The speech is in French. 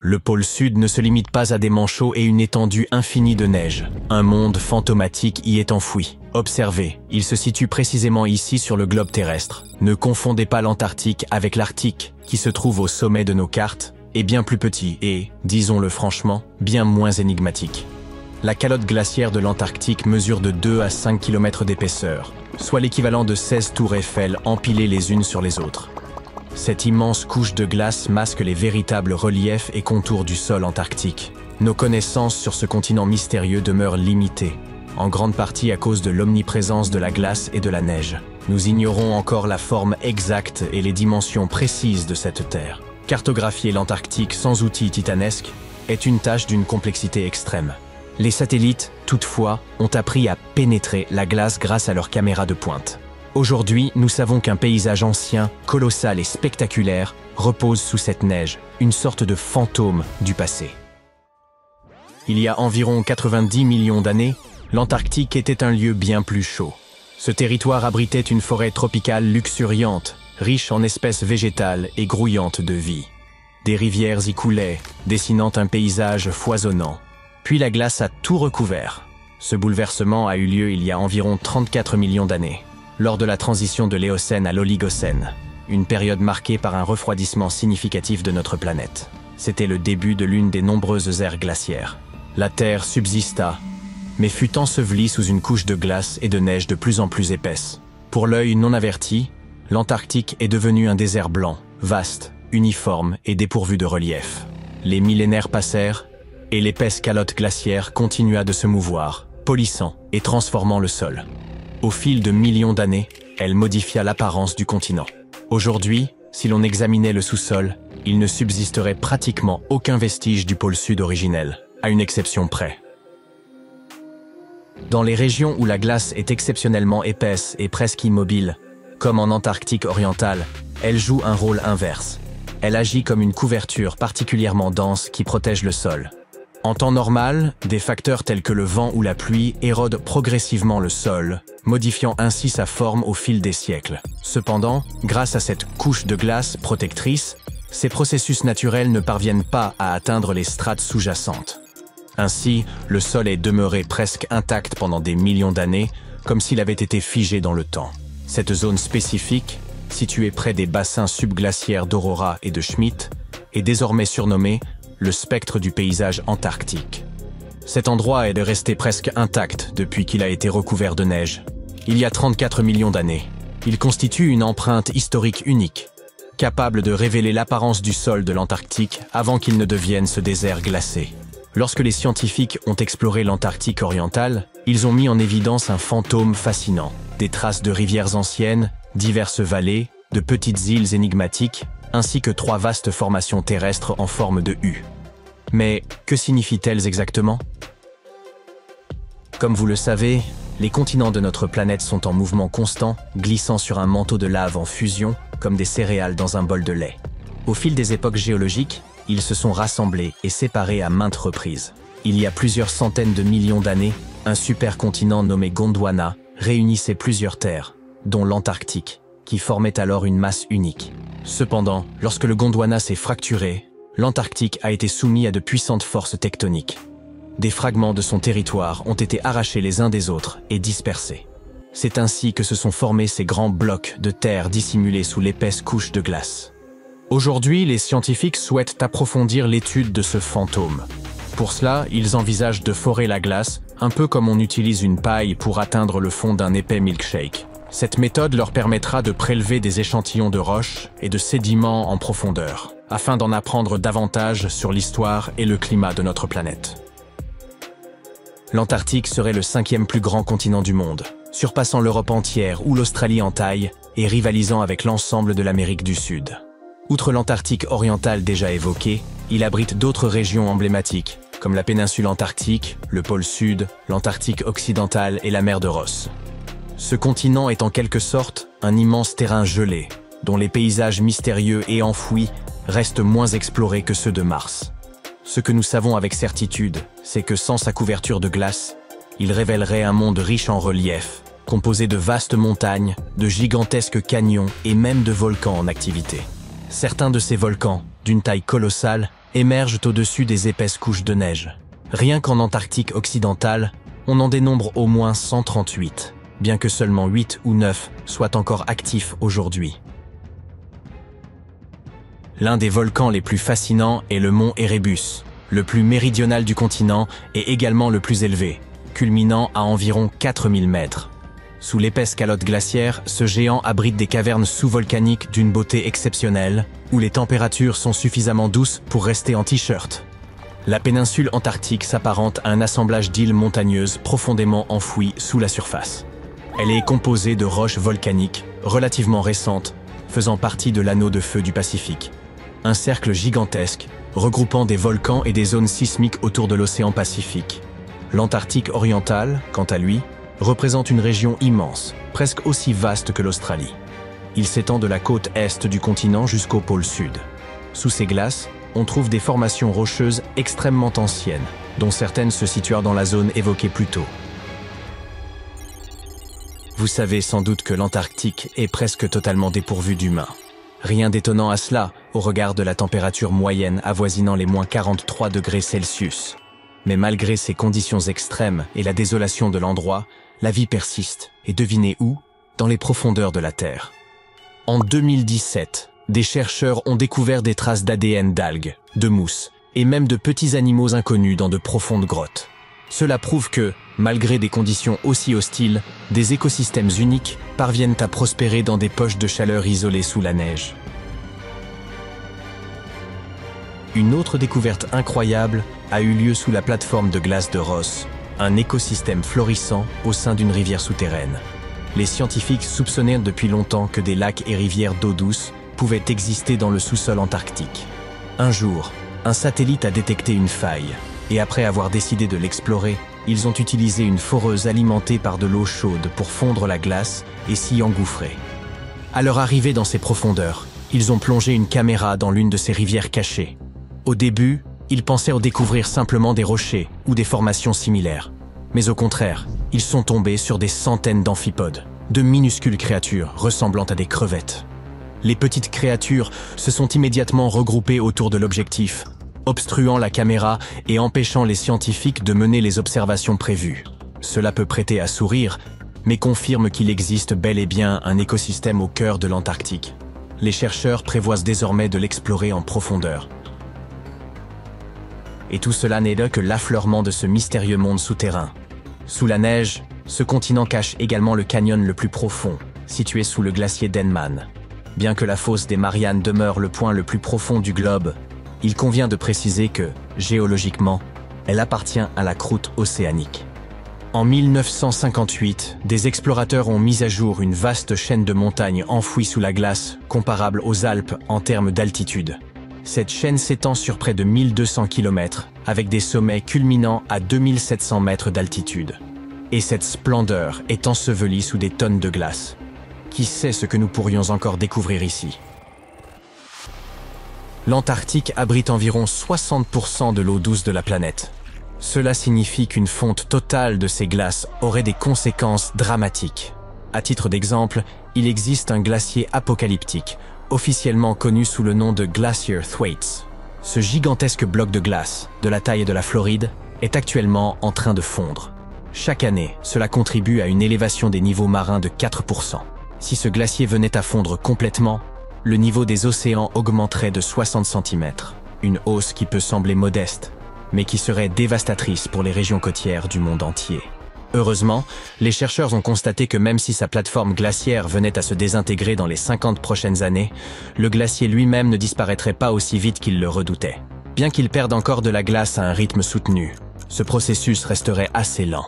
Le pôle sud ne se limite pas à des manchots et une étendue infinie de neige. Un monde fantomatique y est enfoui. Observez, il se situe précisément ici sur le globe terrestre. Ne confondez pas l'Antarctique avec l'Arctique, qui se trouve au sommet de nos cartes, est bien plus petit et, disons-le franchement, bien moins énigmatique. La calotte glaciaire de l'Antarctique mesure de 2 à 5 km d'épaisseur, soit l'équivalent de 16 tours Eiffel empilées les unes sur les autres. Cette immense couche de glace masque les véritables reliefs et contours du sol antarctique. Nos connaissances sur ce continent mystérieux demeurent limitées, en grande partie à cause de l'omniprésence de la glace et de la neige. Nous ignorons encore la forme exacte et les dimensions précises de cette terre. Cartographier l'Antarctique sans outils titanesques est une tâche d'une complexité extrême. Les satellites, toutefois, ont appris à pénétrer la glace grâce à leurs caméras de pointe. Aujourd'hui, nous savons qu'un paysage ancien, colossal et spectaculaire repose sous cette neige, une sorte de fantôme du passé. Il y a environ 90 millions d'années, l'Antarctique était un lieu bien plus chaud. Ce territoire abritait une forêt tropicale luxuriante, riche en espèces végétales et grouillante de vie. Des rivières y coulaient, dessinant un paysage foisonnant. Puis la glace a tout recouvert. Ce bouleversement a eu lieu il y a environ 34 millions d'années, lors de la transition de l'Éocène à l'Oligocène, une période marquée par un refroidissement significatif de notre planète. C'était le début de l'une des nombreuses ères glaciaires. La Terre subsista, mais fut ensevelie sous une couche de glace et de neige de plus en plus épaisse. Pour l'œil non averti, l'Antarctique est devenu un désert blanc, vaste, uniforme et dépourvu de relief. Les millénaires passèrent, et l'épaisse calotte glaciaire continua de se mouvoir, polissant et transformant le sol. Au fil de millions d'années, elle modifia l'apparence du continent. Aujourd'hui, si l'on examinait le sous-sol, il ne subsisterait pratiquement aucun vestige du pôle sud originel, à une exception près. Dans les régions où la glace est exceptionnellement épaisse et presque immobile, comme en Antarctique orientale, elle joue un rôle inverse. Elle agit comme une couverture particulièrement dense qui protège le sol. En temps normal, des facteurs tels que le vent ou la pluie érodent progressivement le sol, modifiant ainsi sa forme au fil des siècles. Cependant, grâce à cette couche de glace protectrice, ces processus naturels ne parviennent pas à atteindre les strates sous-jacentes. Ainsi, le sol est demeuré presque intact pendant des millions d'années, comme s'il avait été figé dans le temps. Cette zone spécifique, située près des bassins subglaciaires d'Aurora et de Schmidt, est désormais surnommée le spectre du paysage antarctique. Cet endroit est resté presque intact depuis qu'il a été recouvert de neige. Il y a 34 millions d'années. Il constitue une empreinte historique unique, capable de révéler l'apparence du sol de l'Antarctique avant qu'il ne devienne ce désert glacé. Lorsque les scientifiques ont exploré l'Antarctique orientale, ils ont mis en évidence un fantôme fascinant. Des traces de rivières anciennes, diverses vallées, de petites îles énigmatiques, ainsi que 3 vastes formations terrestres en forme de U. Mais que signifient-elles exactement? Comme vous le savez, les continents de notre planète sont en mouvement constant, glissant sur un manteau de lave en fusion, comme des céréales dans un bol de lait. Au fil des époques géologiques, ils se sont rassemblés et séparés à maintes reprises. Il y a plusieurs centaines de millions d'années, un supercontinent nommé Gondwana réunissait plusieurs terres, dont l'Antarctique, qui formait alors une masse unique. Cependant, lorsque le Gondwana s'est fracturé, l'Antarctique a été soumis à de puissantes forces tectoniques. Des fragments de son territoire ont été arrachés les uns des autres et dispersés. C'est ainsi que se sont formés ces grands blocs de terre dissimulés sous l'épaisse couche de glace. Aujourd'hui, les scientifiques souhaitent approfondir l'étude de ce fantôme. Pour cela, ils envisagent de forer la glace, un peu comme on utilise une paille pour atteindre le fond d'un épais milkshake. Cette méthode leur permettra de prélever des échantillons de roches et de sédiments en profondeur, afin d'en apprendre davantage sur l'histoire et le climat de notre planète. L'Antarctique serait le 5e plus grand continent du monde, surpassant l'Europe entière ou l'Australie en taille et rivalisant avec l'ensemble de l'Amérique du Sud. Outre l'Antarctique orientale déjà évoquée, il abrite d'autres régions emblématiques, comme la péninsule antarctique, le pôle Sud, l'Antarctique occidentale et la mer de Ross. Ce continent est en quelque sorte un immense terrain gelé, dont les paysages mystérieux et enfouis restent moins explorés que ceux de Mars. Ce que nous savons avec certitude, c'est que sans sa couverture de glace, il révélerait un monde riche en relief, composé de vastes montagnes, de gigantesques canyons et même de volcans en activité. Certains de ces volcans, d'une taille colossale, émergent au-dessus des épaisses couches de neige. Rien qu'en Antarctique occidentale, on en dénombre au moins 138, bien que seulement 8 ou 9 soient encore actifs aujourd'hui. L'un des volcans les plus fascinants est le mont Erebus, le plus méridional du continent et également le plus élevé, culminant à environ 4000 mètres. Sous l'épaisse calotte glaciaire, ce géant abrite des cavernes sous-volcaniques d'une beauté exceptionnelle, où les températures sont suffisamment douces pour rester en t-shirt. La péninsule antarctique s'apparente à un assemblage d'îles montagneuses profondément enfouies sous la surface. Elle est composée de roches volcaniques, relativement récentes, faisant partie de l'anneau de feu du Pacifique. Un cercle gigantesque, regroupant des volcans et des zones sismiques autour de l'océan Pacifique. L'Antarctique oriental, quant à lui, représente une région immense, presque aussi vaste que l'Australie. Il s'étend de la côte est du continent jusqu'au pôle sud. Sous ces glaces, on trouve des formations rocheuses extrêmement anciennes, dont certaines se situent dans la zone évoquée plus tôt. Vous savez sans doute que l'Antarctique est presque totalement dépourvue d'humains. Rien d'étonnant à cela, au regard de la température moyenne avoisinant les moins 43 degrés Celsius. Mais malgré ces conditions extrêmes et la désolation de l'endroit, la vie persiste, et devinez où? Dans les profondeurs de la Terre. En 2017, des chercheurs ont découvert des traces d'ADN d'algues, de mousses, et même de petits animaux inconnus dans de profondes grottes. Cela prouve que, malgré des conditions aussi hostiles, des écosystèmes uniques parviennent à prospérer dans des poches de chaleur isolées sous la neige. Une autre découverte incroyable a eu lieu sous la plateforme de glace de Ross, un écosystème florissant au sein d'une rivière souterraine. Les scientifiques soupçonnaient depuis longtemps que des lacs et rivières d'eau douce pouvaient exister dans le sous-sol antarctique. Un jour, un satellite a détecté une faille, et après avoir décidé de l'explorer, ils ont utilisé une foreuse alimentée par de l'eau chaude pour fondre la glace et s'y engouffrer. À leur arrivée dans ces profondeurs, ils ont plongé une caméra dans l'une de ces rivières cachées. Au début, ils pensaient découvrir simplement des rochers ou des formations similaires. Mais au contraire, ils sont tombés sur des centaines d'amphipodes, de minuscules créatures ressemblant à des crevettes. Les petites créatures se sont immédiatement regroupées autour de l'objectif, obstruant la caméra et empêchant les scientifiques de mener les observations prévues. Cela peut prêter à sourire, mais confirme qu'il existe bel et bien un écosystème au cœur de l'Antarctique. Les chercheurs prévoient désormais de l'explorer en profondeur. Et tout cela n'est là que l'affleurement de ce mystérieux monde souterrain. Sous la neige, ce continent cache également le canyon le plus profond, situé sous le glacier Denman. Bien que la fosse des Mariannes demeure le point le plus profond du globe, il convient de préciser que, géologiquement, elle appartient à la croûte océanique. En 1958, des explorateurs ont mis à jour une vaste chaîne de montagnes enfouies sous la glace, comparable aux Alpes en termes d'altitude. Cette chaîne s'étend sur près de 1200 km, avec des sommets culminant à 2700 mètres d'altitude. Et cette splendeur est ensevelie sous des tonnes de glace. Qui sait ce que nous pourrions encore découvrir ici? L'Antarctique abrite environ 60% de l'eau douce de la planète. Cela signifie qu'une fonte totale de ces glaces aurait des conséquences dramatiques. À titre d'exemple, il existe un glacier apocalyptique, officiellement connu sous le nom de Glacier Thwaites. Ce gigantesque bloc de glace, de la taille de la Floride, est actuellement en train de fondre. Chaque année, cela contribue à une élévation des niveaux marins de 4%. Si ce glacier venait à fondre complètement, le niveau des océans augmenterait de 60 cm. Une hausse qui peut sembler modeste, mais qui serait dévastatrice pour les régions côtières du monde entier. Heureusement, les chercheurs ont constaté que même si sa plateforme glaciaire venait à se désintégrer dans les 50 prochaines années, le glacier lui-même ne disparaîtrait pas aussi vite qu'il le redoutait. Bien qu'il perde encore de la glace à un rythme soutenu, ce processus resterait assez lent.